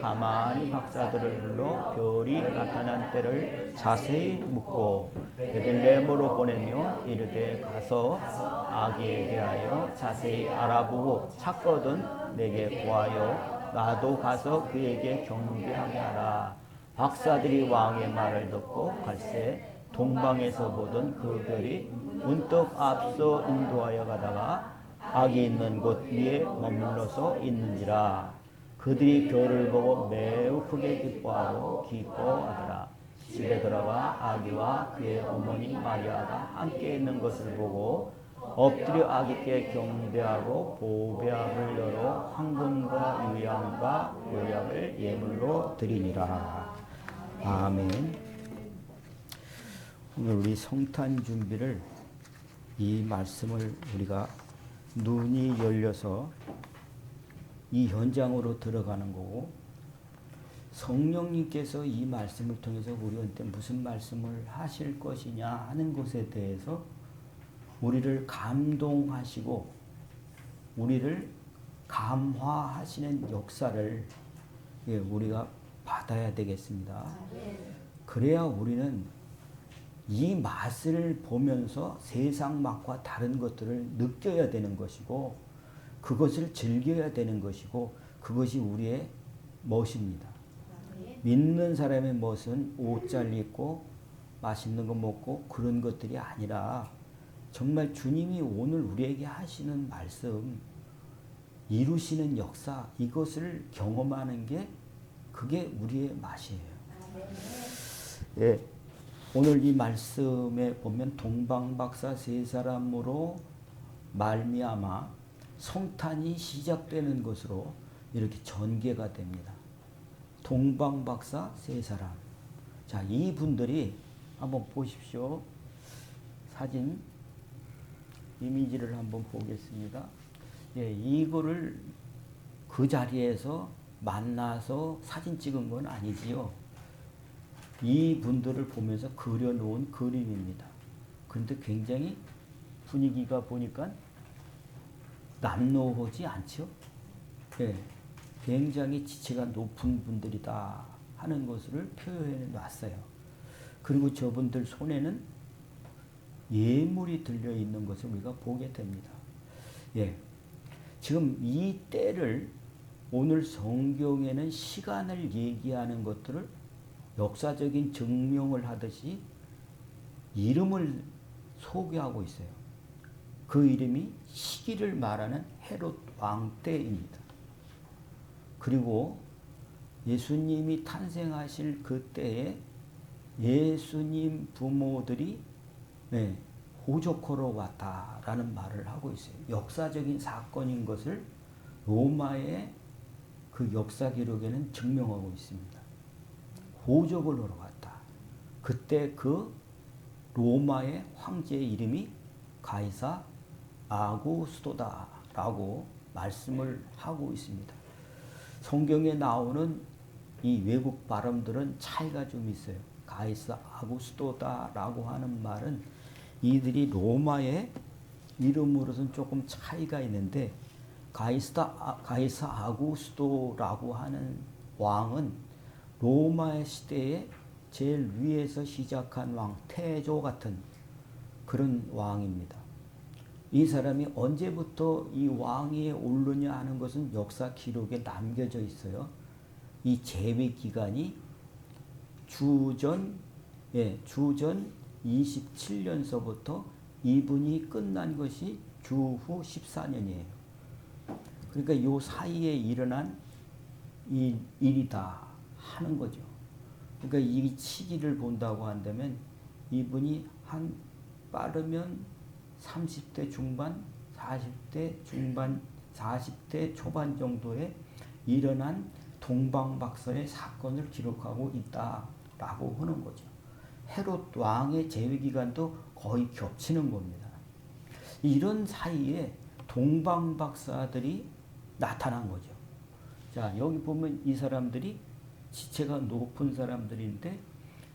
가만히 박사들을 불러 별이 나타난 때를 자세히 묻고 베들레헴으로 보내며 이르되 가서 아기에 대하여 자세히 알아보고 찾거든 내게 구하여 나도 가서 그에게 경배하게 하라. 박사들이 왕의 말을 듣고 갈새 동방에서 보던 그 별이 문득 앞서 인도하여 가다가 아기 있는 곳 위에 머물러서 있는지라. 그들이 별을 보고 매우 크게 기뻐하고 기뻐하더라. 집에 들어가 아기와 그의 어머니 마리아가 함께 있는 것을 보고 엎드려 아기께 경배하고 보배함을 열어 황금과 유향과 보약을 예물로 드리니라. 아멘. 오늘 우리 성탄 준비를 이 말씀을 우리가 눈이 열려서 이 현장으로 들어가는 거고 성령님께서 이 말씀을 통해서 우리한테 무슨 말씀을 하실 것이냐 하는 것에 대해서 우리를 감동하시고 우리를 감화하시는 역사를 우리가 받아야 되겠습니다. 그래야 우리는 이 맛을 보면서 세상 맛과 다른 것들을 느껴야 되는 것이고 그것을 즐겨야 되는 것이고 그것이 우리의 멋입니다. 믿는 사람의 멋은 옷 잘 입고 맛있는 거 먹고 그런 것들이 아니라 정말 주님이 오늘 우리에게 하시는 말씀, 이루시는 역사, 이것을 경험하는 게 그게 우리의 맛이에요. 예, 오늘 이 말씀에 보면 동방박사 세 사람으로 말미암아 성탄이 시작되는 것으로 이렇게 전개가 됩니다. 동방박사 세 사람. 자, 이분들이 한번 보십시오. 사진 이미지를 한번 보겠습니다. 예, 이거를 그 자리에서 만나서 사진 찍은 건 아니지요. 이 분들을 보면서 그려놓은 그림입니다. 그런데 굉장히 분위기가 보니까 남노하지 않죠? 예, 굉장히 지체가 높은 분들이다 하는 것을 표현해 놨어요. 그리고 저분들 손에는 예물이 들려있는 것을 우리가 보게 됩니다. 예, 지금 이 때를 오늘 성경에는 시간을 얘기하는 것들을 역사적인 증명을 하듯이 이름을 소개하고 있어요. 그 이름이 시기를 말하는 헤롯 왕 때입니다. 그리고 예수님이 탄생하실 그 때에 예수님 부모들이 호적하러 왔다라는 말을 하고 있어요. 역사적인 사건인 것을 로마의 그 역사 기록에는 증명하고 있습니다. 호적을 하러 갔다. 그때 그 로마의 황제의 이름이 가이사 아구스토다라고 말씀을 하고 있습니다. 성경에 나오는 이 외국 발음들은 차이가 좀 있어요. 가이사 아구스토다라고 하는 말은 이들이 로마의 이름으로서는 조금 차이가 있는데 가이사 아구스토라고 하는 왕은 로마의 시대에 제일 위에서 시작한 왕, 태조 같은 그런 왕입니다. 이 사람이 언제부터 이 왕위에 오르냐 하는 것은 역사 기록에 남겨져 있어요. 이 재위 기간이 주전 27년서부터 이분이 끝난 것이 주후 14년이에요. 그러니까 요 사이에 일어난 이 일이다 하는 거죠. 그러니까 이 시기를 본다고 한다면 이분이 한 빠르면 30대 중반, 40대 중반, 40대 초반 정도에 일어난 동방박사의 사건을 기록하고 있다라고 하는 거죠. 헤롯 왕의 재위 기간도 거의 겹치는 겁니다. 이런 사이에 동방박사들이 나타난 거죠. 자, 여기 보면 이 사람들이 지체가 높은 사람들인데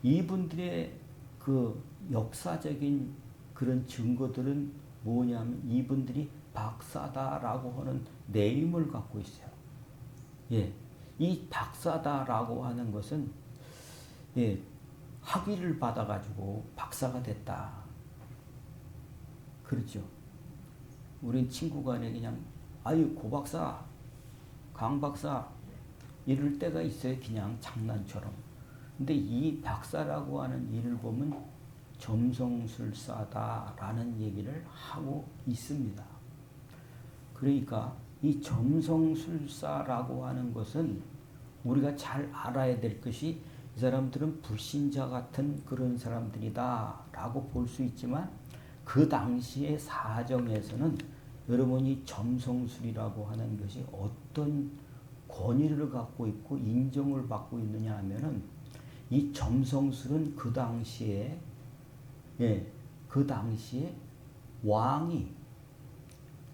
이분들의 그 역사적인 그런 증거들은 뭐냐면 이분들이 박사다라고 하는 네임을 갖고 있어요. 예, 이 박사다라고 하는 것은 예, 학위를 받아가지고 박사가 됐다. 그렇죠. 우린 친구 간에 그냥 아유 고 박사, 강 박사 이럴 때가 있어요. 그냥 장난처럼. 근데 이 박사라고 하는 일을 보면 점성술사다라는 얘기를 하고 있습니다. 그러니까 이 점성술사라고 하는 것은 우리가 잘 알아야 될 것이 이 사람들은 불신자 같은 그런 사람들이다 라고 볼 수 있지만 그 당시의 사정에서는 여러분이 점성술이라고 하는 것이 어떤 권위를 갖고 있고 인정을 받고 있느냐 하면은 이 점성술은 그 당시에 그 당시에 왕이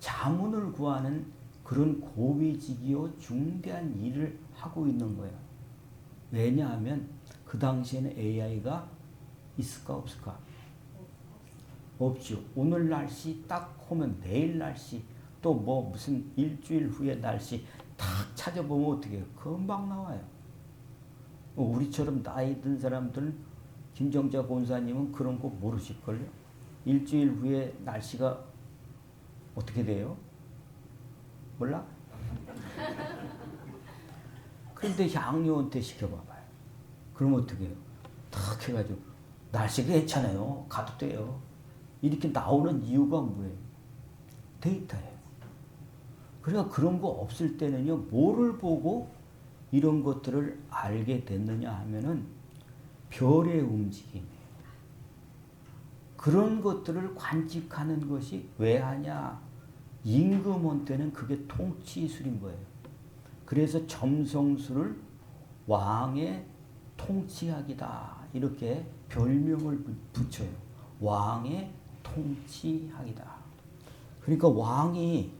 자문을 구하는 그런 고위직이요 중대한 일을 하고 있는 거예요. 왜냐하면 그 당시에는 AI가 있을까 없을까? 없죠. 오늘 날씨 딱 오면 내일 날씨 또 뭐 무슨 일주일 후에 날씨 딱 찾아보면 어떻게 해요? 금방 나와요. 우리처럼 나이 든 사람들은 김정자 권사님은 그런 거 모르실걸요? 일주일 후에 날씨가 어떻게 돼요? 몰라? 그런데 양요한테 시켜봐봐요. 그럼 어떻게 해요? 탁 해가지고 날씨가 괜찮아요. 가도 돼요. 이렇게 나오는 이유가 뭐예요? 데이터예요. 그러니까 그런 거 없을 때는요. 뭐를 보고 이런 것들을 알게 됐느냐 하면은 별의 움직임이에요. 그런 것들을 관측하는 것이 왜 하냐? 임금원 때는 그게 통치술인 거예요. 그래서 점성술을 왕의 통치학이다. 이렇게 별명을 붙여요. 왕의 통치학이다. 그러니까 왕이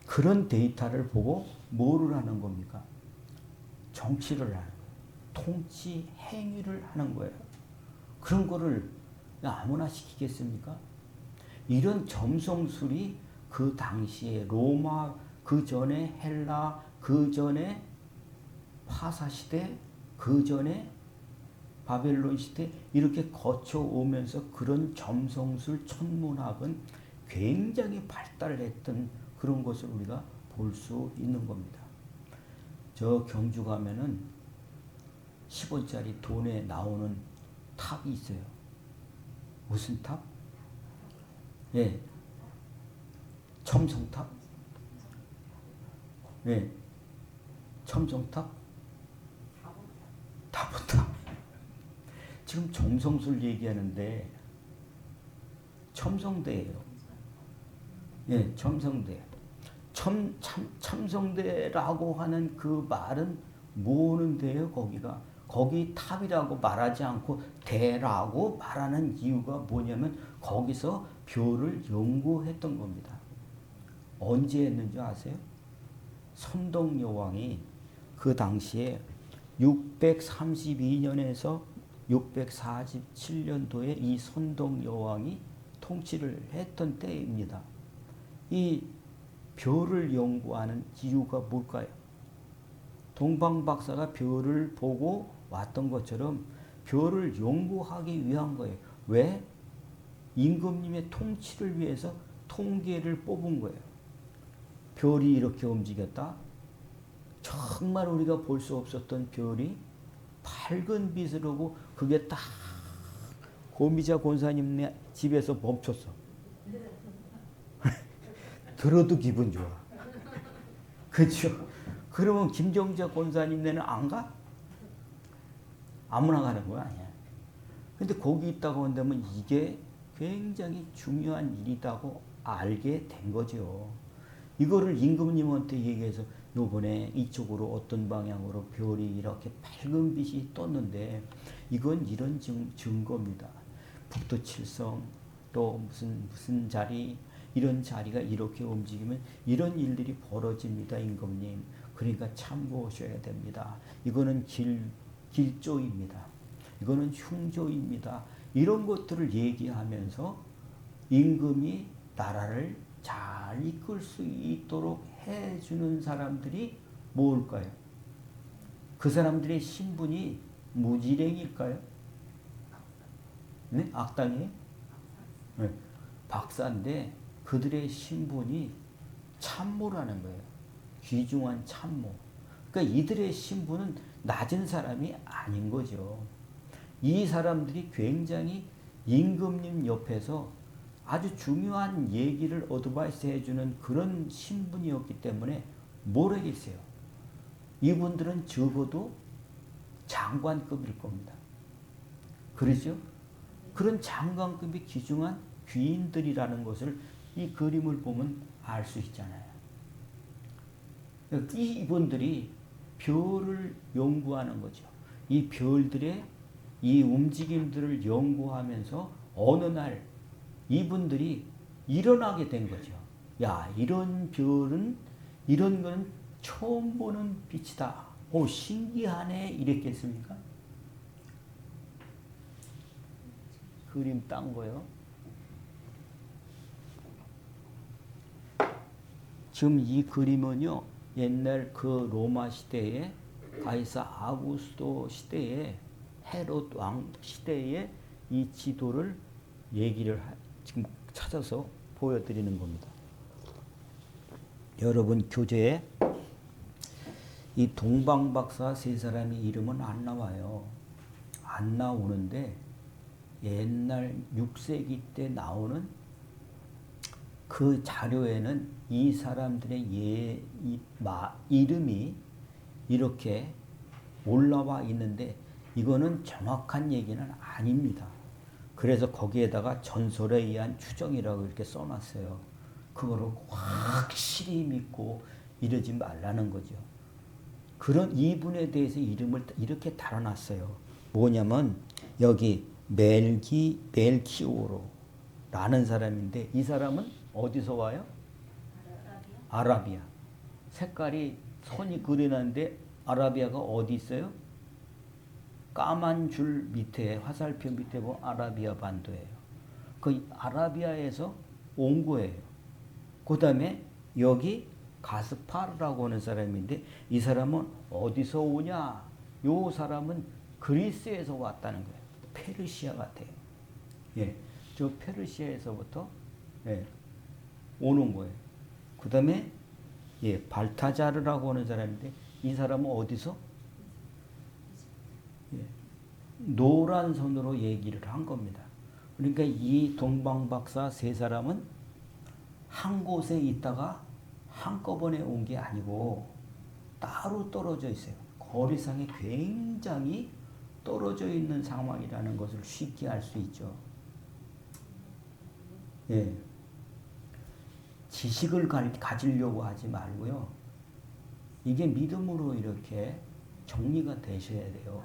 그런 데이터를 보고 뭐를 하는 겁니까? 정치를 하는 거예요. 통치 행위를 하는 거예요. 그런 거를 아무나 시키겠습니까? 이런 점성술이 그 당시에 로마, 그 전에 헬라, 그 전에 화사시대, 그 전에 바벨론 시대 이렇게 거쳐오면서 그런 점성술 천문학은 굉장히 발달했던 그런 것을 우리가 볼 수 있는 겁니다. 저 경주 가면은 10원짜리 돈에 나오는 탑이 있어요. 무슨 탑? 예. 첨성탑? 예. 첨성탑? 다보탑. 지금 점성술 얘기하는데 첨성대예요. 예, 첨성대. 첨성대라고 하는 그 말은 뭐는데요, 거기가? 거기 탑이라고 말하지 않고 대라고 말하는 이유가 뭐냐면 거기서 별을 연구했던 겁니다. 언제 했는지 아세요? 선동여왕이 그 당시에 632년에서 647년도에 이 선동여왕이 통치를 했던 때입니다. 이 별을 연구하는 이유가 뭘까요? 동방박사가 별을 보고 왔던 것처럼 별을 연구하기 위한 거예요. 왜? 임금님의 통치를 위해서 통계를 뽑은 거예요. 별이 이렇게 움직였다. 정말 우리가 볼 수 없었던 별이 밝은 빛을 오고 그게 딱 고미자 권사님 집에서 멈췄어. 들어도 기분 좋아. 그렇죠? 그러면 김정자 권사님네는 안 가? 아무나 가는 거 아니야. 근데 거기 있다고 한다면 이게 굉장히 중요한 일이라고 알게 된 거죠. 이거를 임금님한테 얘기해서 요번에 이쪽으로 어떤 방향으로 별이 이렇게 밝은 빛이 떴는데 이건 이런 증거입니다. 북두칠성 또 무슨 자리 이런 자리가 이렇게 움직이면 이런 일들이 벌어집니다. 임금님. 그러니까 참고하셔야 됩니다. 이거는 길조입니다. 이거는 흉조입니다. 이런 것들을 얘기하면서 임금이 나라를 잘 이끌 수 있도록 해주는 사람들이 뭘까요? 그 사람들의 신분이 무지랭일까요? 네? 악당이에요? 네. 박사인데 그들의 신분이 참모라는 거예요. 귀중한 참모. 그러니까 이들의 신분은 낮은 사람이 아닌 거죠. 이 사람들이 굉장히 임금님 옆에서 아주 중요한 얘기를 어드바이스 해주는 그런 신분이었기 때문에 뭘 하겠어요? 이분들은 적어도 장관급일 겁니다. 그렇죠? 그런 장관급이 귀중한 귀인들이라는 것을 이 그림을 보면 알 수 있잖아요. 이분들이 별을 연구하는 거죠. 이 별들의 이 움직임들을 연구하면서 어느 날 이분들이 일어나게 된 거죠. 야, 이런 별은, 이런 거는 처음 보는 빛이다. 오, 신기하네. 이랬겠습니까? 그림 딴 거요. 지금 이 그림은요, 옛날 그 로마 시대에 가이사 아구스도 시대에 헤롯 왕 시대에 이 지도를 얘기를 지금 찾아서 보여드리는 겁니다. 여러분 교재에 이 동방박사 세 사람의 이름은 안 나와요. 안 나오는데 옛날 6세기 때 나오는 그 자료에는 이 사람들의 이름이 이렇게 올라와 있는데 이거는 정확한 얘기는 아닙니다. 그래서 거기에다가 전설에 의한 추정이라고 이렇게 써놨어요. 그거를 확실히 믿고 이러지 말라는 거죠. 그런 이분에 대해서 이름을 이렇게 달아놨어요. 뭐냐면 여기 멜키오로라는 사람인데 이 사람은 어디서 와요? 아라비아. 색깔이 선이 그려놨는데 아라비아가 어디 있어요? 까만 줄 밑에 화살표 밑에 보면 아라비아 반도예요. 그 아라비아에서 온 거예요. 그 다음에 여기 가스파르라고 하는 사람인데 이 사람은 어디서 오냐? 요 사람은 그리스에서 왔다는 거예요. 페르시아 같아요. 예, 저 페르시아에서부터 예, 오는 거예요. 그 다음에 예, 발타자르라고 하는 사람인데 이 사람은 어디서? 예, 노란 선으로 얘기를 한 겁니다. 그러니까 이 동방박사 세 사람은 한 곳에 있다가 한꺼번에 온 게 아니고 따로 떨어져 있어요. 거리상에 굉장히 떨어져 있는 상황이라는 것을 쉽게 알 수 있죠. 예. 지식을 가지려고 하지 말고요. 이게 믿음으로 이렇게 정리가 되셔야 돼요.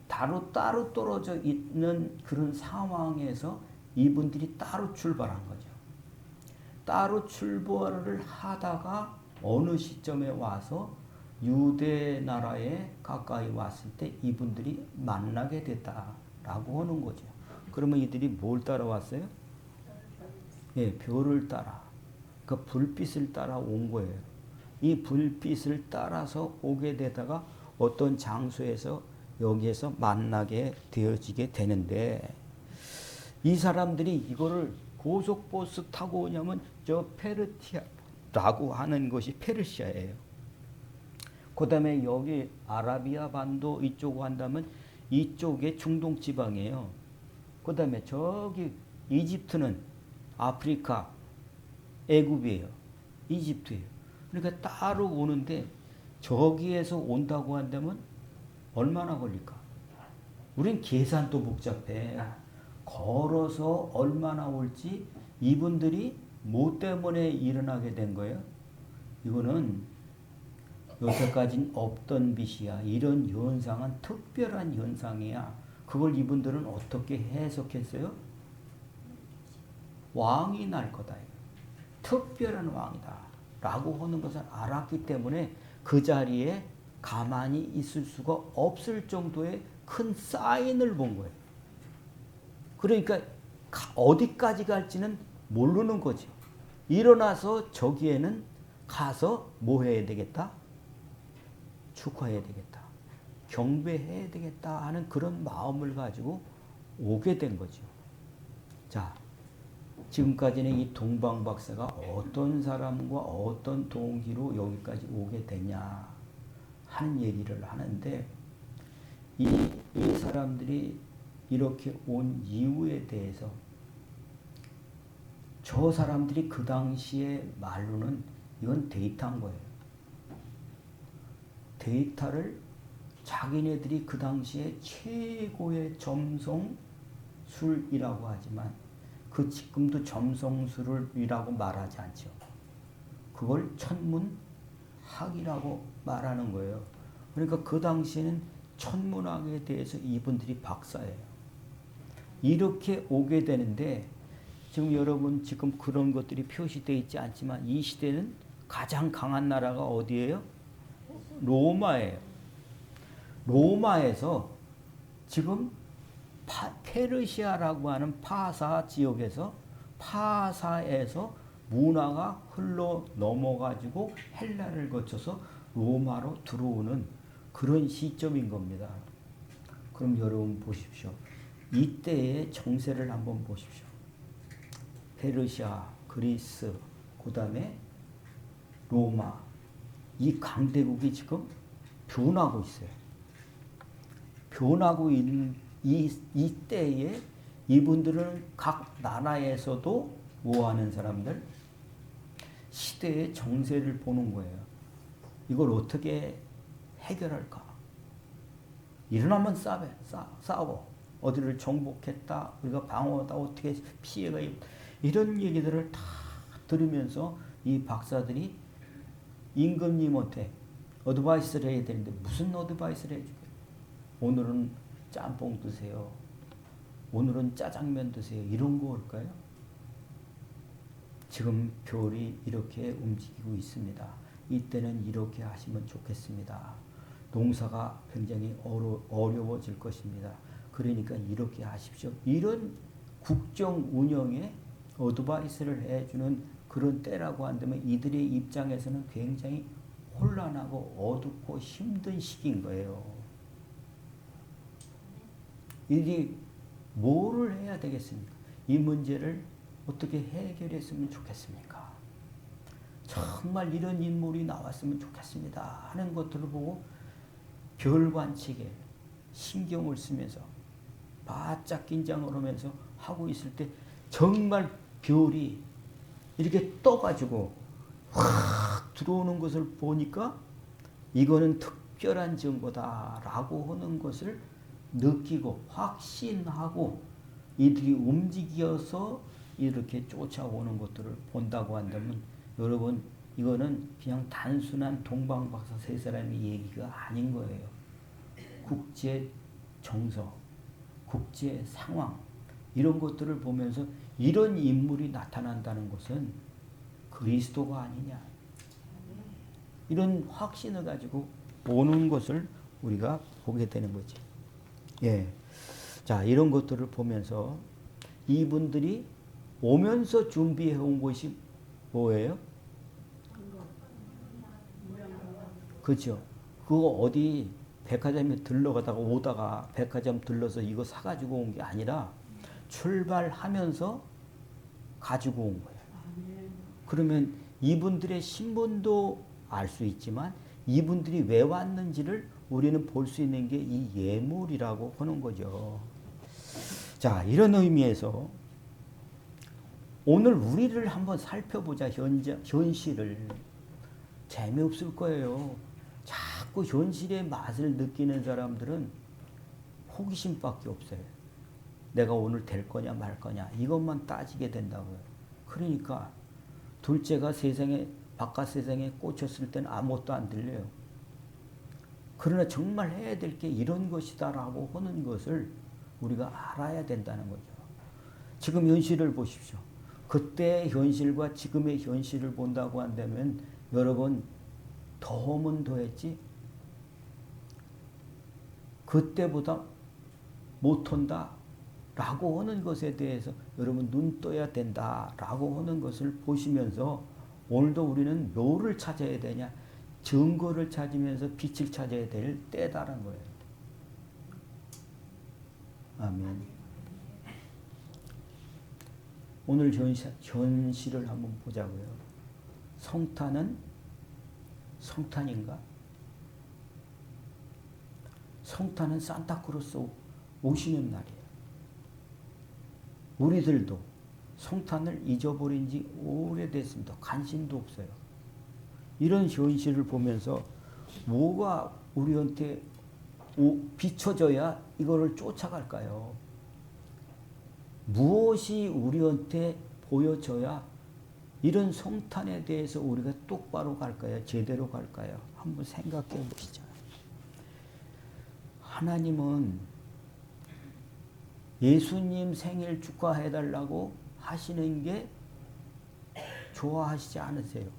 따로 떨어져 있는 그런 상황에서 이분들이 따로 출발한 거죠. 따로 출발을 하다가 어느 시점에 와서 유대 나라에 가까이 왔을 때 이분들이 만나게 됐다라고 하는 거죠. 그러면 이들이 뭘 따라왔어요? 예, 별을 따라. 그 불빛을 따라 온 거예요. 이 불빛을 따라서 오게 되다가 어떤 장소에서 여기에서 만나게 되어지게 되는데 이 사람들이 이거를 고속버스 타고 오냐면 저 페르티아라고 하는 것이 페르시아예요. 그 다음에 여기 아라비아 반도 이쪽 한다면 이쪽에 중동 지방이에요. 그 다음에 저기 이집트는 아프리카 애굽이에요. 이집트예요. 그러니까 따로 오는데 저기에서 온다고 한다면 얼마나 걸릴까? 우린 계산도 복잡해. 걸어서 얼마나 올지 이분들이 뭐 때문에 일어나게 된 거예요? 이거는 여태까지는 없던 빛이야. 이런 현상은 특별한 현상이야. 그걸 이분들은 어떻게 해석했어요? 왕이 날 거다. 특별한 왕이다. 라고 하는 것을 알았기 때문에 그 자리에 가만히 있을 수가 없을 정도의 큰 사인을 본 거예요. 그러니까 어디까지 갈지는 모르는 거죠. 일어나서 저기에는 가서 뭐 해야 되겠다? 축하해야 되겠다. 경배해야 되겠다 하는 그런 마음을 가지고 오게 된 거죠. 자, 지금까지는 이 동방 박사가 어떤 사람과 어떤 동기로 여기까지 오게 되냐 하는 얘기를 하는데 이 사람들이 이렇게 온 이유에 대해서 저 사람들이 그 당시에 말로는 이건 데이터인 거예요. 데이터를 자기네들이 그 당시에 최고의 점성술이라고 하지만 그 지금도 점성술이라고 말하지 않죠. 그걸 천문학이라고 말하는 거예요. 그러니까 그 당시에는 천문학에 대해서 이분들이 박사예요. 이렇게 오게 되는데 지금 여러분 지금 그런 것들이 표시되어 있지 않지만 이 시대는 가장 강한 나라가 어디예요? 로마예요. 로마에서 지금 페르시아라고 하는 파사 지역에서 파사에서 문화가 흘러 넘어가지고 헬라를 거쳐서 로마로 들어오는 그런 시점인 겁니다. 그럼 여러분 보십시오. 이때의 정세를 한번 보십시오. 페르시아, 그리스, 그 다음에 로마, 이 강대국이 지금 변하고 있어요. 변하고 있는 이때에 이분들은 각 나라에서도 뭐하는 사람들? 시대의 정세를 보는 거예요. 이걸 어떻게 해결할까? 일어나면 싸워. 어디를 정복했다. 우리가 방어하다. 어떻게 피해가 이런 얘기들을 다 들으면서 이 박사들이 임금님한테 어드바이스를 해야 되는데 무슨 어드바이스를 해주게? 오늘은 짬뽕 드세요. 오늘은 짜장면 드세요. 이런 거 할까요? 지금 별이 이렇게 움직이고 있습니다. 이때는 이렇게 하시면 좋겠습니다. 농사가 굉장히 어려워질 것입니다. 그러니까 이렇게 하십시오. 이런 국정 운영에 어드바이스를 해주는 그런 때라고 한다면 이들의 입장에서는 굉장히 혼란하고 어둡고 힘든 시기인 거예요. 이들이 뭐를 해야 되겠습니까? 이 문제를 어떻게 해결했으면 좋겠습니까? 정말 이런 인물이 나왔으면 좋겠습니다 하는 것들을 보고 별관측에 신경을 쓰면서 바짝 긴장을 하면서 하고 있을 때 정말 별이 이렇게 떠가지고 확 들어오는 것을 보니까 이거는 특별한 증거다라고 하는 것을 느끼고 확신하고 이들이 움직여서 이렇게 쫓아오는 것들을 본다고 한다면 여러분 이거는 그냥 단순한 동방박사 세 사람의 얘기가 아닌 거예요. 국제 정서, 국제 상황 이런 것들을 보면서 이런 인물이 나타난다는 것은 그리스도가 아니냐 이런 확신을 가지고 오는 것을 우리가 보게 되는 거지. 예. 자, 이런 것들을 보면서 이분들이 오면서 준비해 온 것이 뭐예요? 그렇죠. 그거 어디 백화점에 들러가다가 오다가 백화점 들러서 이거 사가지고 온 게 아니라 출발하면서 가지고 온 거예요. 그러면 이분들의 신분도 알 수 있지만 이분들이 왜 왔는지를 우리는 볼 수 있는 게 이 예물이라고 하는 거죠. 자, 이런 의미에서 오늘 우리를 한번 살펴보자. 현실을. 재미없을 거예요. 자꾸 현실의 맛을 느끼는 사람들은 호기심밖에 없어요. 내가 오늘 될 거냐 말 거냐 이것만 따지게 된다고요. 그러니까 둘째가 바깥 세상에 꽂혔을 때는 아무것도 안 들려요. 그러나 정말 해야 될 게 이런 것이다라고 하는 것을 우리가 알아야 된다는 거죠. 지금 현실을 보십시오. 그때의 현실과 지금의 현실을 본다고 한다면 여러분 더하면 더했지 그때보다 못한다 라고 하는 것에 대해서 여러분 눈 떠야 된다 라고 하는 것을 보시면서 오늘도 우리는 뭐를 찾아야 되냐 증거를 찾으면서 빛을 찾아야 될 때다라는 거예요. 아멘. 오늘 현실을 한번 보자고요. 성탄은 성탄인가? 성탄은 산타크로스 오시는 날이에요. 우리들도 성탄을 잊어버린 지 오래됐습니다. 관심도 없어요. 이런 현실을 보면서 뭐가 우리한테 비춰져야 이거를 쫓아갈까요? 무엇이 우리한테 보여져야 이런 성탄에 대해서 우리가 똑바로 갈까요? 제대로 갈까요? 한번 생각해 보시죠. 하나님은 예수님 생일 축하해달라고 하시는 게 좋아하시지 않으세요?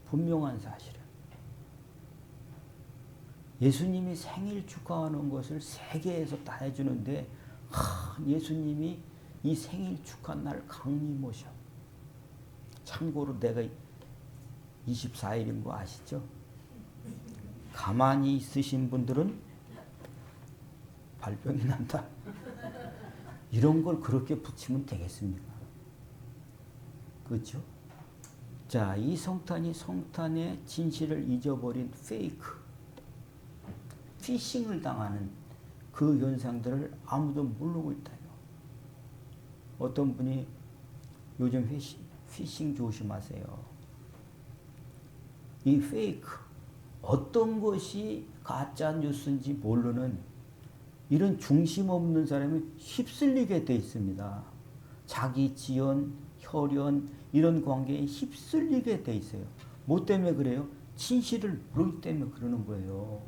분명한 사실은. 예수님이 생일 축하하는 것을 세계에서 다 해주는데 예수님이 이 생일 축하 날 강림 모셔. 참고로 내가 24일인 거 아시죠? 가만히 있으신 분들은 발병이 난다. 이런 걸 그렇게 붙이면 되겠습니까? 그렇죠? 자, 이 성탄이 성탄의 진실을 잊어버린 페이크, 피싱을 당하는 그 현상들을 아무도 모르고 있다요. 어떤 분이 요즘 피싱 조심하세요. 이 페이크, 어떤 것이 가짜 뉴스인지 모르는 이런 중심 없는 사람이 휩쓸리게 돼 있습니다. 자기 지연, 혈연 이런 관계에 휩쓸리게 돼 있어요. 뭐 때문에 그래요? 진실을 모르기 때문에 그러는 거예요.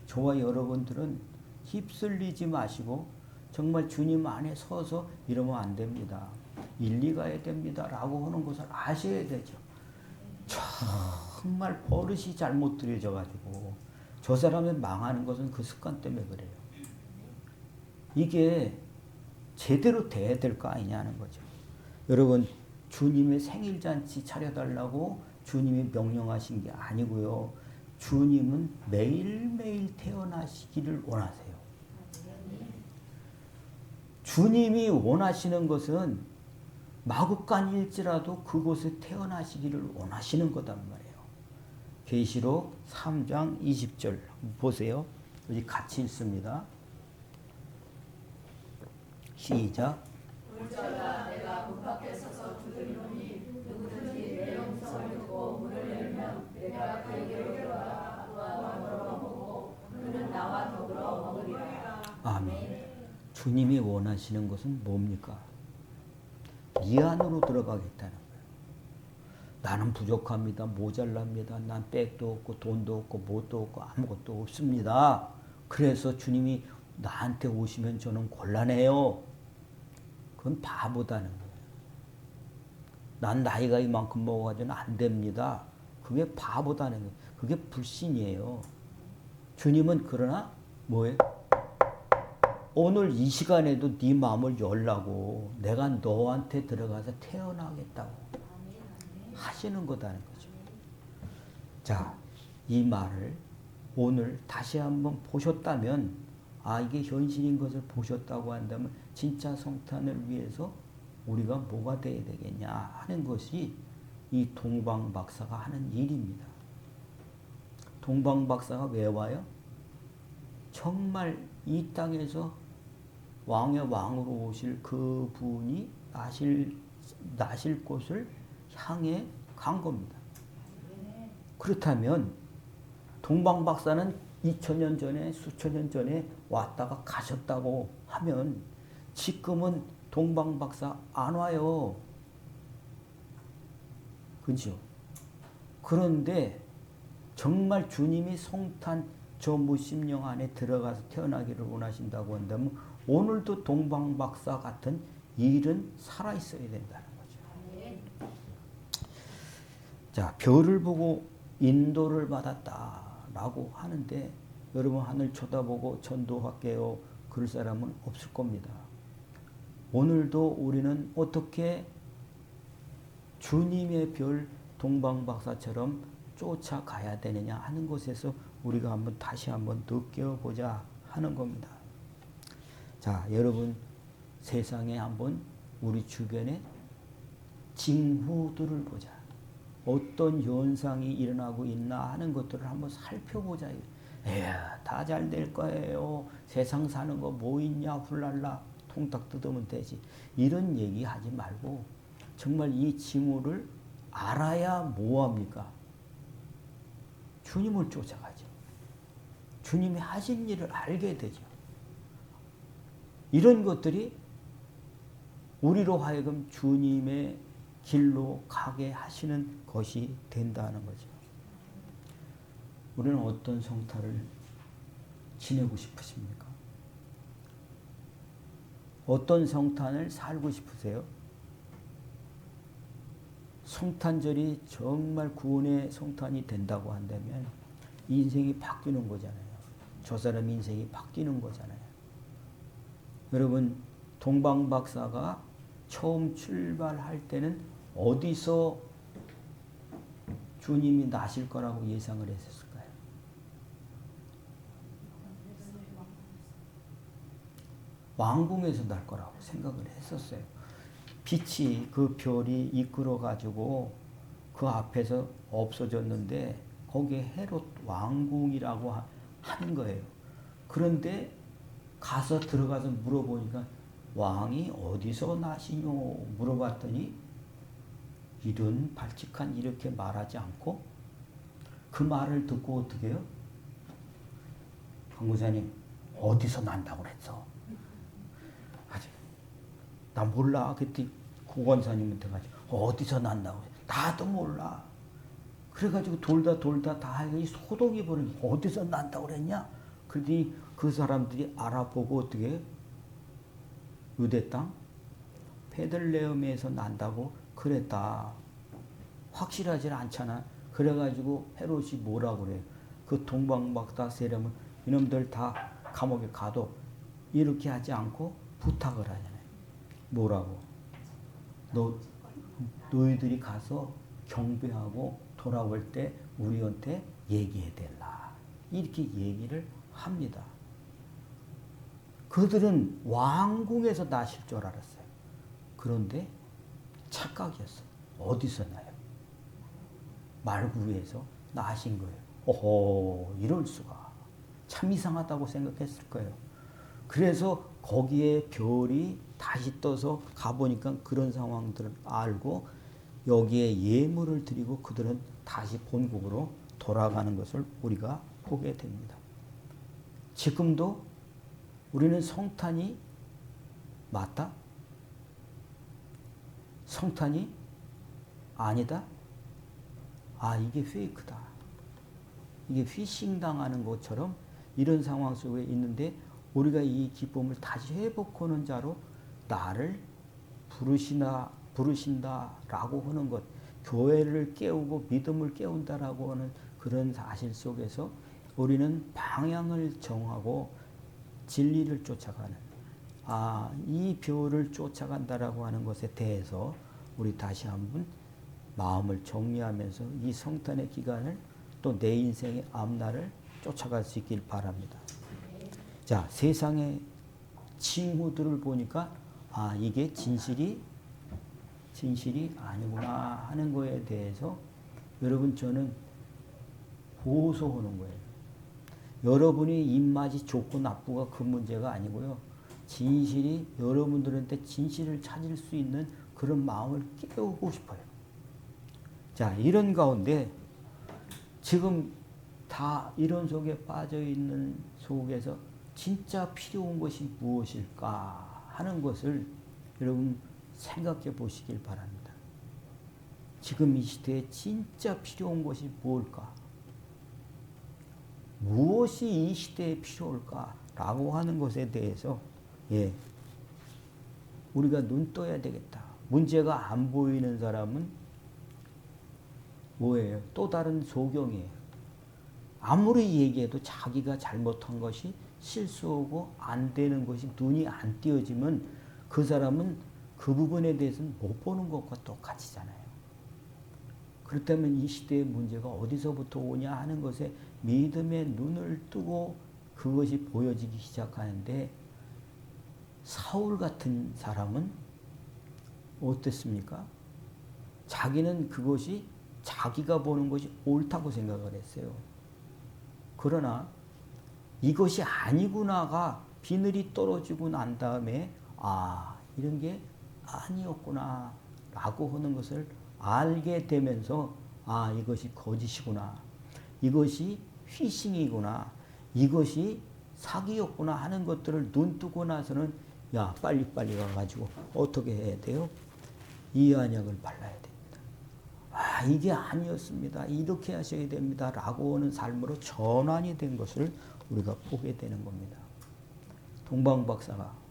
저와 여러분들은 휩쓸리지 마시고 정말 주님 안에 서서 이러면 안 됩니다. 일리 가야 됩니다. 라고 하는 것을 아셔야 되죠. 정말 버릇이 잘못 들여져 가지고 저 사람이 망하는 것은 그 습관 때문에 그래요. 이게 제대로 돼야 될 거 아니냐는 거죠. 여러분, 주님의 생일잔치 차려달라고 주님이 명령하신 게 아니고요. 주님은 매일매일 태어나시기를 원하세요. 주님이 원하시는 것은 마국간일지라도 그곳에 태어나시기를 원하시는 거단 말이에요. 계시록 3장 20절 보세요. 여기 같이 읽습니다. 시작. 올저라 내가 문 밖에 서서 두드리노니 누구든지 내 음성을 듣고 문을 열면 내가 그에게로 들어가 그와 더불어 먹고 그는 나와 더불어 먹으리라. 아멘. 주님이 원하시는 것은 뭡니까? 네 안으로 들어가겠다는 거예요. 나는 부족합니다. 모자랍니다. 난 백도 없고 돈도 없고 뭣도 없고 아무것도 없습니다. 그래서 주님이 나한테 오시면 저는 곤란해요. 그건 바보다는 거예요. 난 나이가 이만큼 먹어가지고는 안 됩니다. 그게 바보다는 거예요. 그게 불신이에요. 주님은 그러나 뭐예요? 오늘 이 시간에도 네 마음을 열라고 내가 너한테 들어가서 태어나겠다고 하시는 거다는 거죠. 자, 이 말을 오늘 다시 한번 보셨다면 이게 현실인 것을 보셨다고 한다면 진짜 성탄을 위해서 우리가 뭐가 돼야 되겠냐 하는 것이 이 동방박사가 하는 일입니다. 동방박사가 왜 와요? 정말 이 땅에서 왕의 왕으로 오실 그 분이 나실 곳을 향해 간 겁니다. 그렇다면 동방박사는 2000년 전에 수천 년 전에 왔다가 가셨다고 하면 지금은 동방박사 안 와요. 그죠? 그런데 정말 주님이 성탄 저 몇십 년 안에 들어가서 태어나기를 원하신다고 한다면 오늘도 동방박사 같은 일은 살아있어야 된다는 거죠. 자, 별을 보고 인도를 받았다라고 하는데 여러분 하늘 쳐다보고 전도할게요. 그럴 사람은 없을 겁니다. 오늘도 우리는 어떻게 주님의 별 동방박사처럼 쫓아가야 되느냐 하는 것에서 우리가 다시 한번 느껴보자 하는 겁니다. 자, 여러분 세상에 한번 우리 주변에 징후들을 보자. 어떤 현상이 일어나고 있나 하는 것들을 한번 살펴보자. 에야, 다 잘 될 거예요. 세상 사는 거 뭐 있냐, 훌랄라. 통딱 뜯으면 되지. 이런 얘기 하지 말고 정말 이 징후를 알아야 뭐합니까? 주님을 쫓아가죠. 주님이 하신 일을 알게 되죠. 이런 것들이 우리로 하여금 주님의 길로 가게 하시는 것이 된다는 거죠. 우리는 어떤 성탄을 지내고 싶으십니까? 어떤 성탄을 살고 싶으세요? 성탄절이 정말 구원의 성탄이 된다고 한다면 인생이 바뀌는 거잖아요. 저 사람 인생이 바뀌는 거잖아요. 여러분, 동방박사가 처음 출발할 때는 어디서 주님이 나실 거라고 예상을 했었을까요? 왕궁에서 날 거라고 생각을 했었어요. 빛이, 그 별이 이끌어가지고 그 앞에서 없어졌는데 거기에 헤롯 왕궁이라고 하는 거예요. 그런데 가서 들어가서 물어보니까 왕이 어디서 나시뇨 물어봤더니 이런 발칙한 이렇게 말하지 않고 그 말을 듣고 어떻게 해요? 강무사님 어디서 난다고 그랬어? 아직 나 몰라. 그때 구권사님한테 가지고 어디서 난다고 그래? 나도 몰라. 그래가지고 돌다 다 소동이 버린 어디서 난다고 그랬냐? 그러더니 그 사람들이 알아보고 어떻게 해요? 유대 땅 베들레헴에서 난다고 그랬다. 확실하지 않잖아. 그래가지고 헤롯이 뭐라고 그래요? 그 동방박사 세력은 이놈들 다 감옥에 가도 이렇게 하지 않고 부탁을 하잖아요. 뭐라고? 너희들이 가서 경배하고 돌아올 때 우리한테 얘기해 달라. 이렇게 얘기를 합니다. 그들은 왕궁에서 나실 줄 알았어요. 그런데 착각이었어요. 어디서 나요? 말구루에서 나신 거예요. 오호, 이럴 수가. 참 이상하다고 생각했을 거예요. 그래서 거기에 별이 다시 떠서 가보니까 그런 상황들을 알고 여기에 예물을 드리고 그들은 다시 본국으로 돌아가는 것을 우리가 보게 됩니다. 지금도 우리는 성탄이 맞다? 성탄이 아니다? 아, 이게 페이크다. 이게 피싱 당하는 것처럼 이런 상황 속에 있는데 우리가 이 기쁨을 다시 회복하는 자로 나를 부르신다라고 하는 것, 교회를 깨우고 믿음을 깨운다라고 하는 그런 사실 속에서 우리는 방향을 정하고 진리를 쫓아가는, 이 별을 쫓아간다라고 하는 것에 대해서 우리 다시 한번 마음을 정리하면서 이 성탄의 기간을 또 내 인생의 앞날을 쫓아갈 수 있길 바랍니다. 자, 세상의 징후들을 보니까 이게 진실이 아니구나 하는 거에 대해서 여러분 저는 호소하는 거예요. 여러분이 입맛이 좋고 나쁘가 그 문제가 아니고요. 진실이 여러분들한테 진실을 찾을 수 있는 그런 마음을 깨우고 싶어요. 자, 이런 가운데 지금 다 이런 속에 빠져 있는 속에서 진짜 필요한 것이 무엇일까 하는 것을 여러분 생각해 보시길 바랍니다. 지금 이 시대에 진짜 필요한 것이 무엇일까? 무엇이 이 시대에 필요할까라고 하는 것에 대해서 우리가 눈 떠야 되겠다. 문제가 안 보이는 사람은 뭐예요? 또 다른 소경이에요. 아무리 얘기해도 자기가 잘못한 것이 실수하고 안 되는 것이 눈이 안 띄어지면 그 사람은 그 부분에 대해서는 못 보는 것과 똑같이잖아요. 그렇다면 이 시대의 문제가 어디서부터 오냐 하는 것에 믿음의 눈을 뜨고 그것이 보여지기 시작하는데, 사울 같은 사람은 어땠습니까? 자기는 그것이 자기가 보는 것이 옳다고 생각을 했어요. 그러나 이것이 아니구나가 비늘이 떨어지고 난 다음에 이런 게 아니었구나 라고 하는 것을 알게 되면서 이것이 거짓이구나, 이것이 휘싱이구나, 이것이 사기였구나 하는 것들을 눈뜨고 나서는 빨리빨리 가가지고 어떻게 해야 돼요? 이 언약을 발라야 됩니다. 이게 아니었습니다. 이렇게 하셔야 됩니다. 라고 하는 삶으로 전환이 된 것을 우리가 보게 되는 겁니다. 동방박사가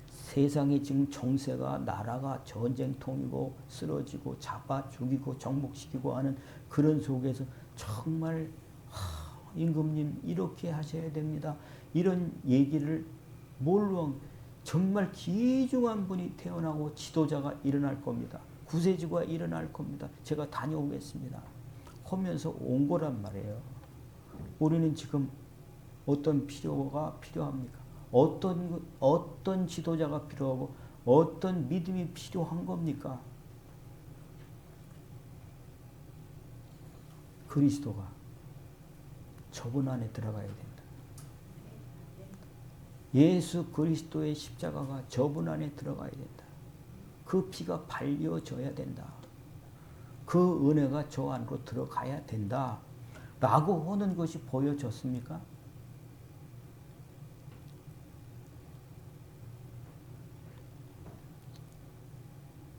세상에 지금 정세가, 나라가 전쟁통이고 쓰러지고 잡아 죽이고 정복시키고 하는 그런 속에서 정말 임금님 이렇게 하셔야 됩니다. 이런 얘기를 뭘로, 정말 귀중한 분이 태어나고 지도자가 일어날 겁니다. 구세주가 일어날 겁니다. 제가 다녀오겠습니다. 하면서 온 거란 말이에요. 우리는 지금 어떤 필요가 필요합니까? 어떤 지도자가 필요하고 어떤 믿음이 필요한 겁니까? 그리스도가 저분 안에 들어가야 된다. 예수 그리스도의 십자가가 저분 안에 들어가야 된다. 그 피가 발려져야 된다. 그 은혜가 저 안으로 들어가야 된다. 라고 하는 것이 보여졌습니까?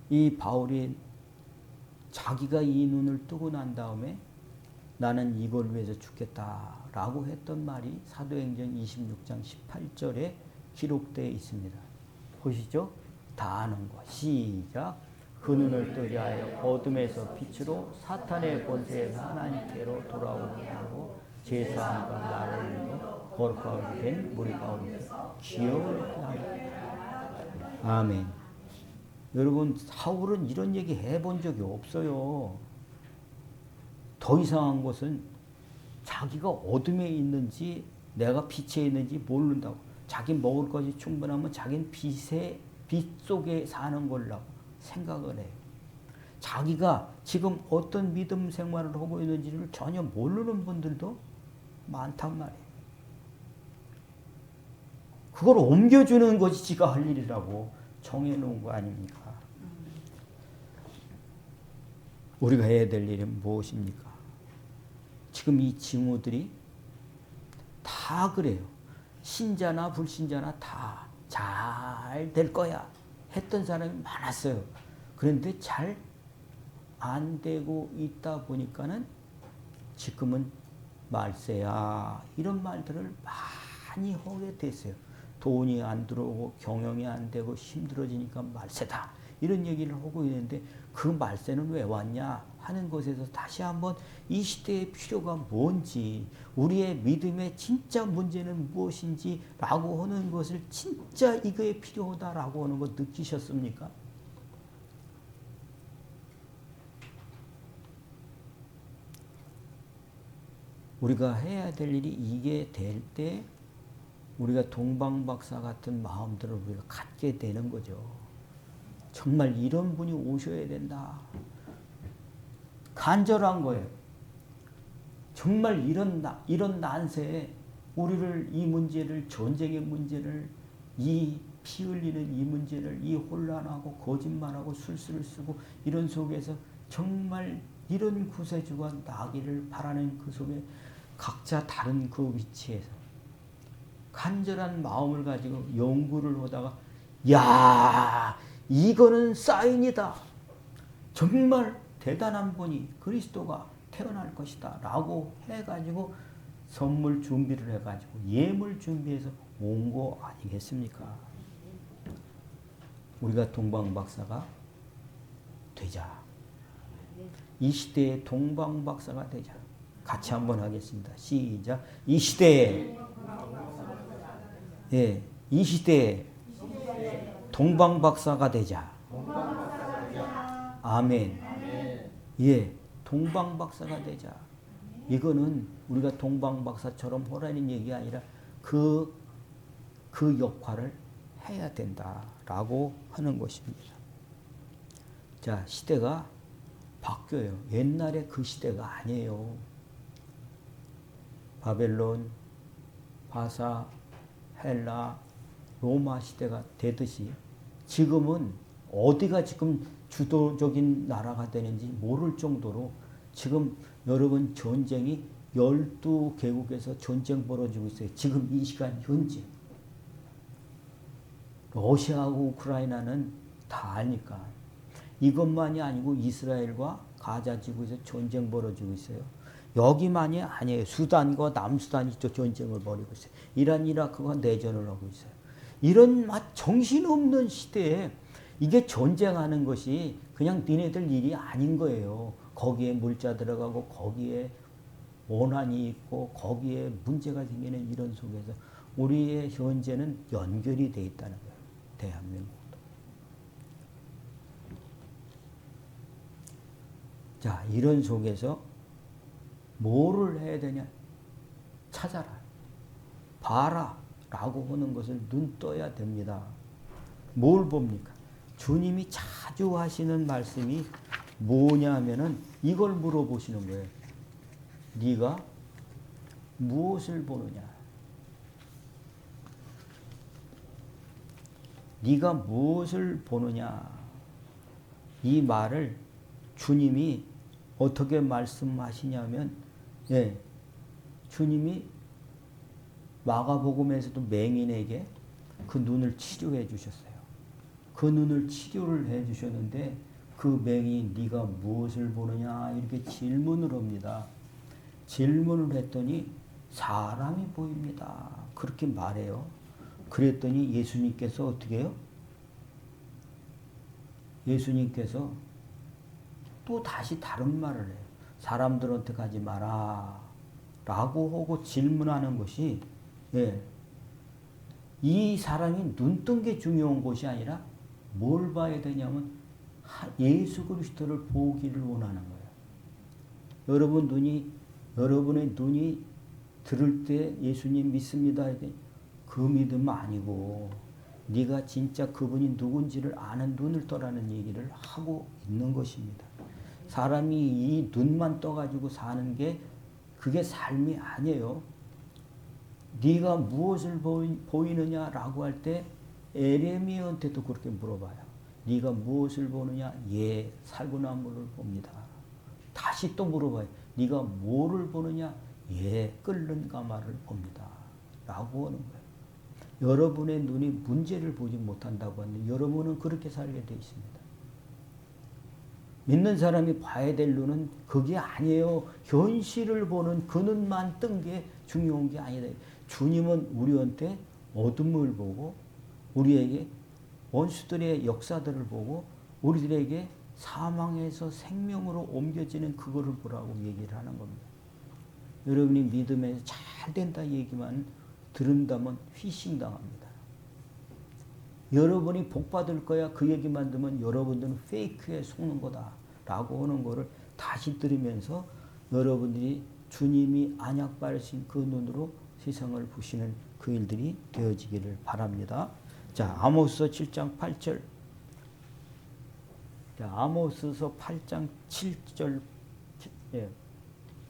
이 바울이 자기가 이 눈을 뜨고 난 다음에 나는 이걸 위해서 죽겠다라고 했던 말이 사도행전 26장 18절에 기록되어 있습니다. 보시죠. 다 아는 거. 시작. 그 눈을 뜨게 하여 어둠에서 빛으로 사탄의 권세에서 하나님께로 돌아오게 하고 제사함과 나를 위해 거룩하게 된 우리 가운데서 기업을 하라. 아멘. 여러분, 사울은 이런 얘기 해본 적이 없어요. 더 이상한 것은 자기가 어둠에 있는지 내가 빛에 있는지 모른다고. 자기 먹을 것이 충분하면 자기는 빛 속에 사는 걸라고 생각을 해요. 자기가 지금 어떤 믿음 생활을 하고 있는지를 전혀 모르는 분들도 많단 말이에요. 그걸 옮겨주는 것이 지가 할 일이라고 정해놓은 거 아닙니까? 우리가 해야 될 일은 무엇입니까? 지금 이 징후들이 다 그래요. 신자나 불신자나 다 잘 될 거야 했던 사람이 많았어요. 그런데 잘 안 되고 있다 보니까는 지금은 말세야 이런 말들을 많이 하게 됐어요. 돈이 안 들어오고 경영이 안 되고 힘들어지니까 말세다 이런 얘기를 하고 있는데, 그 말세는 왜 왔냐 하는 것에서 다시 한번 이 시대의 필요가 뭔지, 우리의 믿음의 진짜 문제는 무엇인지 라고 하는 것을 진짜 이거에 필요하다라고 하는 거 느끼셨습니까? 우리가 해야 될 일이 이게 될 때 우리가 동방박사 같은 마음들을 우리가 갖게 되는 거죠. 정말 이런 분이 오셔야 된다. 간절한 거예요. 정말 이런 난세에 우리를, 이 문제를, 전쟁의 문제를, 이 피 흘리는 이 문제를, 이 혼란하고 거짓말하고 술수를 쓰고 이런 속에서 정말 이런 구세주가 나기를 바라는 그 속에 각자 다른 그 위치에서 간절한 마음을 가지고 연구를 하다가, 야, 이거는 사인이다. 정말 대단한 분이 그리스도가 태어날 것이다 라고 해가지고 선물 준비를 해가지고 예물 준비해서 온 거 아니겠습니까? 우리가 동방박사가 되자. 이 시대의 동방박사가 되자. 같이 한번 하겠습니다. 시작. 이 시대에, 이 시대에 동방박사가 되자. 아멘. 동방박사가 되자. 이거는 우리가 동방박사처럼 하라는 얘기 아니라 그 역할을 해야 된다라고 하는 것입니다. 자, 시대가 바뀌어요. 옛날에 그 시대가 아니에요. 바벨론, 바사, 헬라, 로마 시대가 되듯이 지금은 어디가 지금 주도적인 나라가 되는지 모를 정도로 지금 여러분 전쟁이 12개국에서 전쟁 벌어지고 있어요. 지금 이 시간 현재. 러시아하고 우크라이나는 다 아니까. 이것만이 아니고 이스라엘과 가자 지구에서 전쟁 벌어지고 있어요. 여기만이 아니에요. 수단과 남수단이 또 전쟁을 벌이고 있어요. 이란, 이라크가 내전을 하고 있어요. 이런 정신없는 시대에 이게 전쟁하는 것이 그냥 니네들 일이 아닌 거예요. 거기에 물자 들어가고 거기에 원한이 있고 거기에 문제가 생기는 이런 속에서 우리의 현재는 연결이 돼 있다는 거예요. 대한민국도. 자, 이런 속에서 뭐를 해야 되냐? 찾아라. 봐라. 라고 하는 것을 눈 떠야 됩니다. 뭘 봅니까? 주님이 자주 하시는 말씀이 뭐냐 하면은 이걸 물어보시는 거예요. 네가 무엇을 보느냐? 네가 무엇을 보느냐? 이 말을 주님이 어떻게 말씀하시냐면, 예, 주님이 마가복음에서도 맹인에게 그 눈을 치료해 주셨어요. 그 눈을 치료를 해 주셨는데 그 맹인 네가 무엇을 보느냐 이렇게 질문을 합니다. 질문을 했더니 사람이 보입니다. 그렇게 말해요. 그랬더니 예수님께서 어떻게 해요? 예수님께서 또 다시 다른 말을 해요. 사람들한테 가지 마라 라고 하고 질문하는 것이, 예, 이 사람이 눈 뜬 게 중요한 것이 아니라 뭘 봐야 되냐면 예수 그리스도를 보기를 원하는 거예요. 여러분의 눈이 들을 때 예수님 믿습니다. 그 믿음 아니고 네가 진짜 그분이 누군지를 아는 눈을 떠라는 얘기를 하고 있는 것입니다. 사람이 이 눈만 떠가지고 사는 게 그게 삶이 아니에요. 네가 무엇을 보이느냐라고 할 때 에레미야한테도 그렇게 물어봐요. 네가 무엇을 보느냐? 예, 살구나무를 봅니다. 다시 또 물어봐요. 네가 뭐를 보느냐? 예, 끓는 가마를 봅니다. 라고 하는 거예요. 여러분의 눈이 문제를 보지 못한다고 하는데 여러분은 그렇게 살게 되어 있습니다. 믿는 사람이 봐야 될 눈은 그게 아니에요. 현실을 보는 그 눈만 뜬 게 중요한 게 아니다. 주님은 우리한테 어둠을 보고 우리에게 원수들의 역사들을 보고 우리들에게 사망에서 생명으로 옮겨지는 그거를 보라고 얘기를 하는 겁니다. 여러분이 믿음에서 잘 된다 얘기만 들은다면 휘싱당합니다. 여러분이 복 받을 거야 그 얘기만 들으면 여러분들은 페이크에 속는 거다 라고 하는 거를 다시 들으면서 여러분들이 주님이 안약 바르신 그 눈으로 세상을 보시는 그 일들이 되어지기를 바랍니다. 자, 아모스서 7장 8절. 자, 아모스서 8장 7절, 예,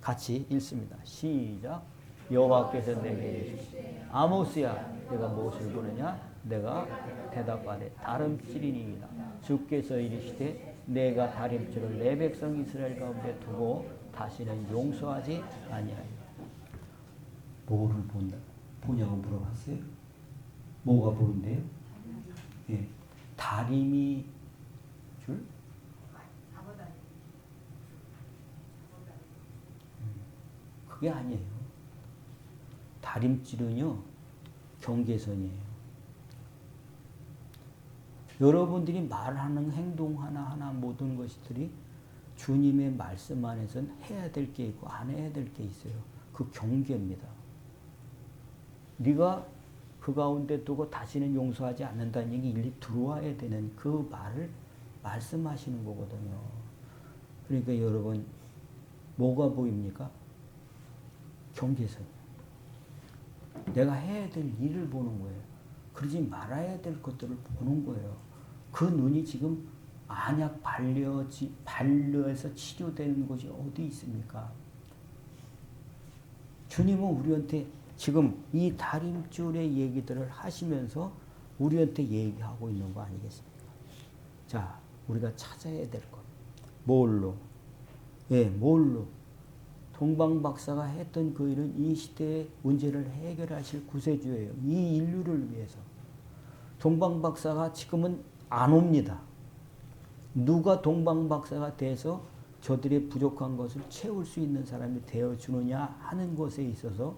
같이 읽습니다. 시작. 여호와께서 내게 이르시되 아모스야 내가 무엇을 보느냐? 내가 대답하되 다름질이니이다. 주께서 이르시되 내가 다림질을 내 백성 이스라엘 가운데 두고 다시는 용서하지 아니하리라. 뭐를 보냐고 물어봤어요. 뭐가 보인대요? 예, 다림이 줄? 그게 아니에요. 다림질은요, 경계선이에요. 여러분들이 말하는 행동 하나하나 모든 것들이 주님의 말씀 안에서는 해야 될 게 있고 안 해야 될 게 있어요. 그 경계입니다. 네가 그 가운데 두고 다시는 용서하지 않는다는 얘기 일리 들어와야 되는 그 말을 말씀하시는 거거든요. 그러니까 여러분 뭐가 보입니까? 경계선. 내가 해야 될 일을 보는 거예요. 그러지 말아야 될 것들을 보는 거예요. 그 눈이 지금 안약 반려해서 치료되는 곳이 어디 있습니까? 주님은 우리한테 지금 이 다림줄의 얘기들을 하시면서 우리한테 얘기하고 있는 거 아니겠습니까? 자, 우리가 찾아야 될 것. 뭘로? 뭘로? 동방박사가 했던 그 일은 이 시대의 문제를 해결하실 구세주예요. 이 인류를 위해서. 동방박사가 지금은 안 옵니다. 누가 동방박사가 돼서 저들의 부족한 것을 채울 수 있는 사람이 되어주느냐 하는 것에 있어서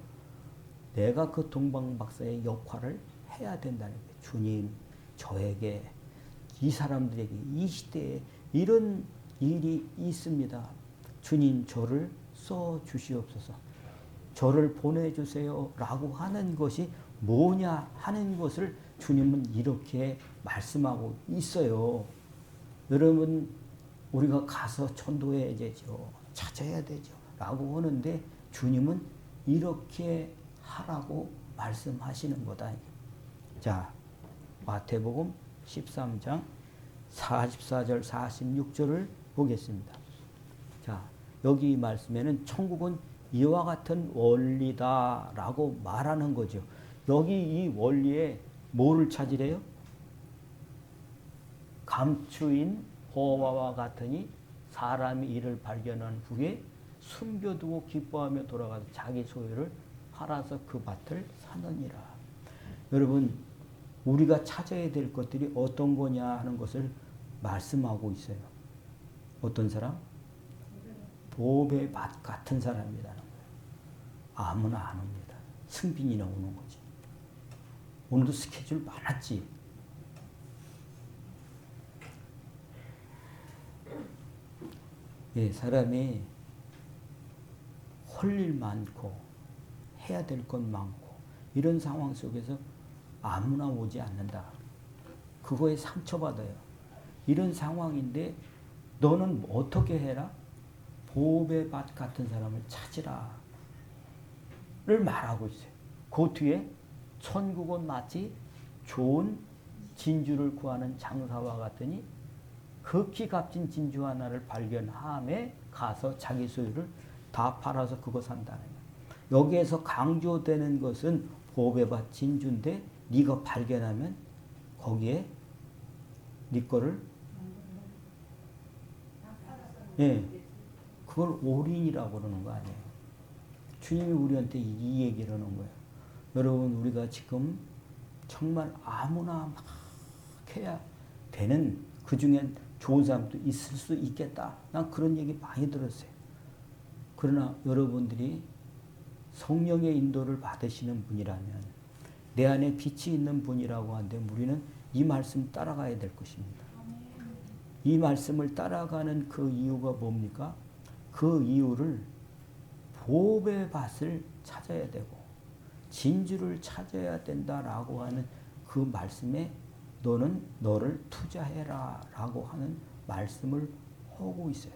내가 그 동방박사의 역할을 해야 된다는 거예요. 주님, 저에게, 이 사람들에게, 이 시대에 이런 일이 있습니다. 주님, 저를 써주시옵소서. 저를 보내주세요. 라고 하는 것이 뭐냐 하는 것을 주님은 이렇게 말씀하고 있어요. 여러분, 우리가 가서 전도해야 되죠. 찾아야 되죠. 라고 하는데 주님은 이렇게 하라고 말씀하시는 거다. 자, 마태복음 13장 44절 46절을 보겠습니다. 자, 여기 말씀에는 천국은 이와 같은 원리다 라고 말하는 거죠. 여기 이 원리에 뭐를 찾으래요? 감추인 보화와 같으니 사람이 이를 발견한 후에 숨겨두고 기뻐하며 돌아가서 자기 소유를 팔아서 그 밭을 사느니라. 여러분, 우리가 찾아야 될 것들이 어떤 거냐 하는 것을 말씀하고 있어요. 어떤 사람? 보배의 밭 같은 사람이라는 거예요. 아무나 안 옵니다. 승빈이나 오는 거지. 오늘도 스케줄 많았지. 사람이 할 일 많고 해야 될 것 많고 이런 상황 속에서 아무나 오지 않는다. 그거에 상처받아요. 이런 상황인데 너는 어떻게 해라? 보배밭 같은 사람을 찾으라 를 말하고 있어요. 그 뒤에 천국은 마치 좋은 진주를 구하는 장사와 같으니 극히 값진 진주 하나를 발견함에 가서 자기 소유를 다 팔아서 그거 산다는 거예요. 여기에서 강조되는 것은 보배밭 진주인데 네가 발견하면 거기에 네 거를 그걸 올인이라고 그러는 거 아니에요. 주님이 우리한테 이 얘기를 하는 거예요. 여러분, 우리가 지금 정말 아무나 막 해야 되는, 그 중엔 좋은 사람도 있을 수 있겠다. 난 그런 얘기 많이 들었어요. 그러나 여러분들이 성령의 인도를 받으시는 분이라면, 내 안에 빛이 있는 분이라고 하는데 우리는 이 말씀 따라가야 될 것입니다. 이 말씀을 따라가는 그 이유가 뭡니까? 그 이유를 보배밭을 찾아야 되고 진주를 찾아야 된다라고 하는 그 말씀에 너는 너를 투자해라 라고 하는 말씀을 하고 있어요.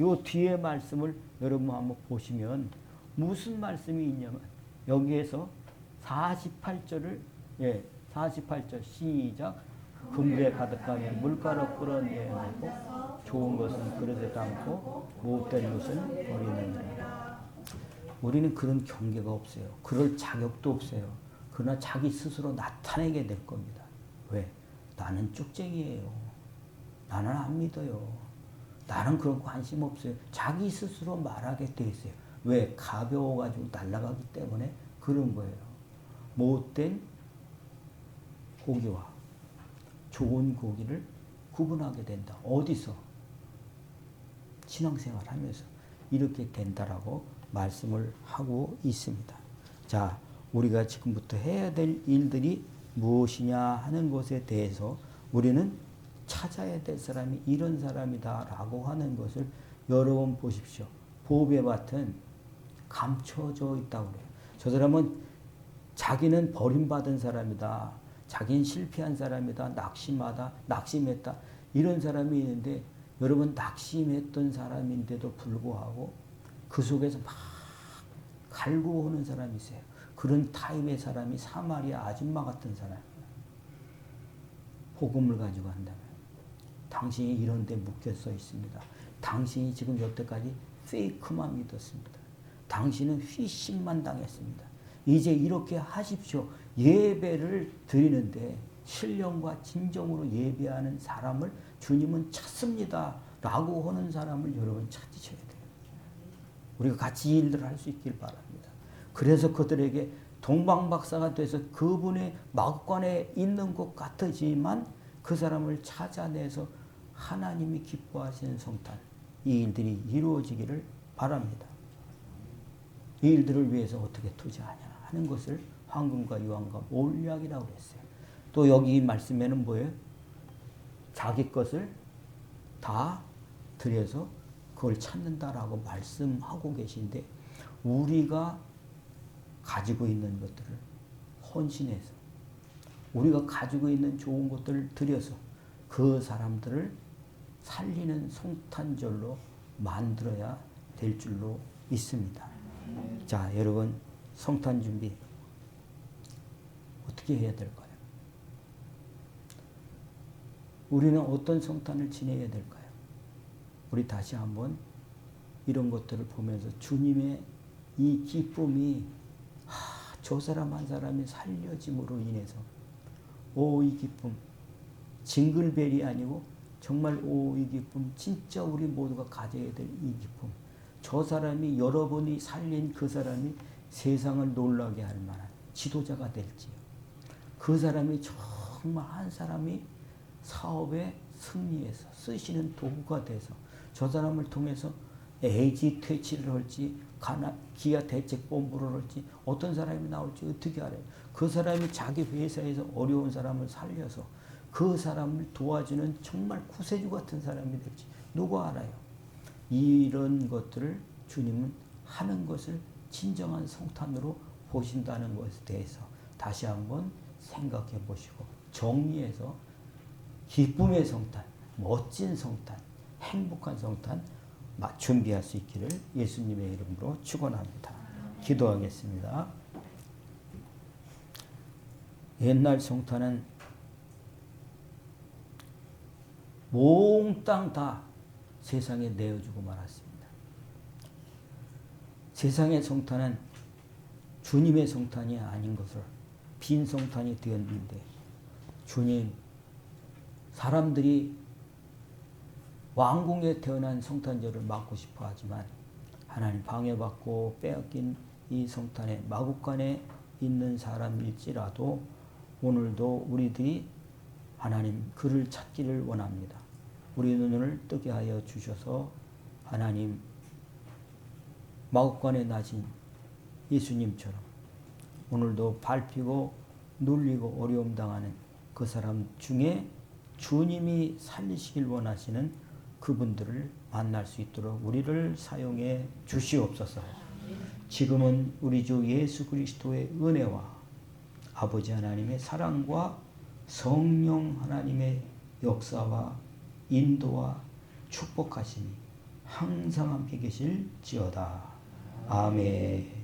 요 뒤에 말씀을 여러분 한번 보시면 무슨 말씀이 있냐면 여기에서 48절을 48절 시작. 그물에 가득하면 물가로 끌어내놓고 좋은 것은 그릇에 담고 못된 것은 버리느니라. 우리는 그런 경계가 없어요. 그럴 자격도 없어요. 그러나 자기 스스로 나타내게 될 겁니다. 왜? 나는 쭉쟁이에요. 나는 안 믿어요. 나는 그런 관심 없어요. 자기 스스로 말하게 돼 있어요. 왜? 가벼워가지고 날아가기 때문에 그런 거예요. 못된 고기와 좋은 고기를 구분하게 된다. 어디서? 신앙생활 하면서 이렇게 된다라고 말씀을 하고 있습니다. 자, 우리가 지금부터 해야 될 일들이 무엇이냐 하는 것에 대해서 우리는 찾아야 될 사람이 이런 사람이다라고 하는 것을 여러 번 보십시오. 보배밭은 감춰져 있다고 그래요. 저 사람은 자기는 버림받은 사람이다. 자기는 실패한 사람이다. 낙심했다. 이런 사람이 있는데 여러분, 낙심했던 사람인데도 불구하고 그 속에서 막 갈구고 오는 사람이 있어요. 그런 타입의 사람이 사마리아 아줌마 같은 사람이에요. 복음을 가지고 한다면 당신이 이런 데 묶여서 있습니다. 당신이 지금 여태까지 페이크만 믿었습니다. 당신은 휘신만 당했습니다. 이제 이렇게 하십시오. 예배를 드리는데 신령과 진정으로 예배하는 사람을 주님은 찾습니다. 라고 하는 사람을 여러분 찾으셔야 돼요. 우리가 같이 이 일들을 할 수 있길 바랍니다. 그래서 그들에게 동방박사가 돼서 그분의 마구간에 있는 것 같지만 그 사람을 찾아내서 하나님이 기뻐하시는 성탄, 이 일들이 이루어지기를 바랍니다. 이 일들을 위해서 어떻게 투자하냐 하는 것을 황금과 유황과 몰약이라고 했어요. 또 여기 말씀에는 뭐예요? 자기 것을 다 들여서 그걸 찾는다라고 말씀하고 계신데 우리가 가지고 있는 것들을 헌신해서 우리가 가지고 있는 좋은 것들을 들여서 그 사람들을 살리는 성탄절로 만들어야 될 줄로 믿습니다. 자, 여러분 성탄 준비 어떻게 해야 될까요? 우리는 어떤 성탄을 지내야 될까요? 우리 다시 한번 이런 것들을 보면서 주님의 이 기쁨이 저 사람 한 사람이 살려짐으로 인해서 이 기쁨 징글벨이 아니고 정말 이 기쁨 진짜 우리 모두가 가져야 될 이 기쁨 저 사람이 여러분이 살린 그 사람이 세상을 놀라게 할 만한 지도자가 될지요. 그 사람이 정말 한 사람이 사업에 승리해서 쓰시는 도구가 돼서 저 사람을 통해서 애지 퇴치를 할지 기아 대책본부를 할지 어떤 사람이 나올지 어떻게 알아요? 그 사람이 자기 회사에서 어려운 사람을 살려서 그 사람을 도와주는 정말 구세주 같은 사람이 될지 누가 알아요? 이런 것들을 주님은 하는 것을 진정한 성탄으로 보신다는 것에 대해서 다시 한번 생각해 보시고 정리해서 기쁨의 성탄, 멋진 성탄, 행복한 성탄 준비할 수 있기를 예수님의 이름으로 축원합니다. 기도하겠습니다. 옛날 성탄은 몽땅 다 세상에 내어주고 말았습니다. 세상의 성탄은 주님의 성탄이 아닌 것을 빈 성탄이 되었는데 주님 사람들이 왕궁에 태어난 성탄절을 맞고 싶어 하지만 하나님 방해받고 빼앗긴 이 성탄의 마구간에 있는 사람일지라도 오늘도 우리들이 하나님 그를 찾기를 원합니다. 우리 눈을 뜨게 하여 주셔서 하나님 마구간에 나신 예수님처럼 오늘도 밟히고 눌리고 어려움 당하는 그 사람 중에 주님이 살리시길 원하시는 그분들을 만날 수 있도록 우리를 사용해 주시옵소서. 지금은 우리 주 예수 그리스도의 은혜와 아버지 하나님의 사랑과 성령 하나님의 역사와 인도와 축복하심이 항상 함께 계실지어다. 아멘.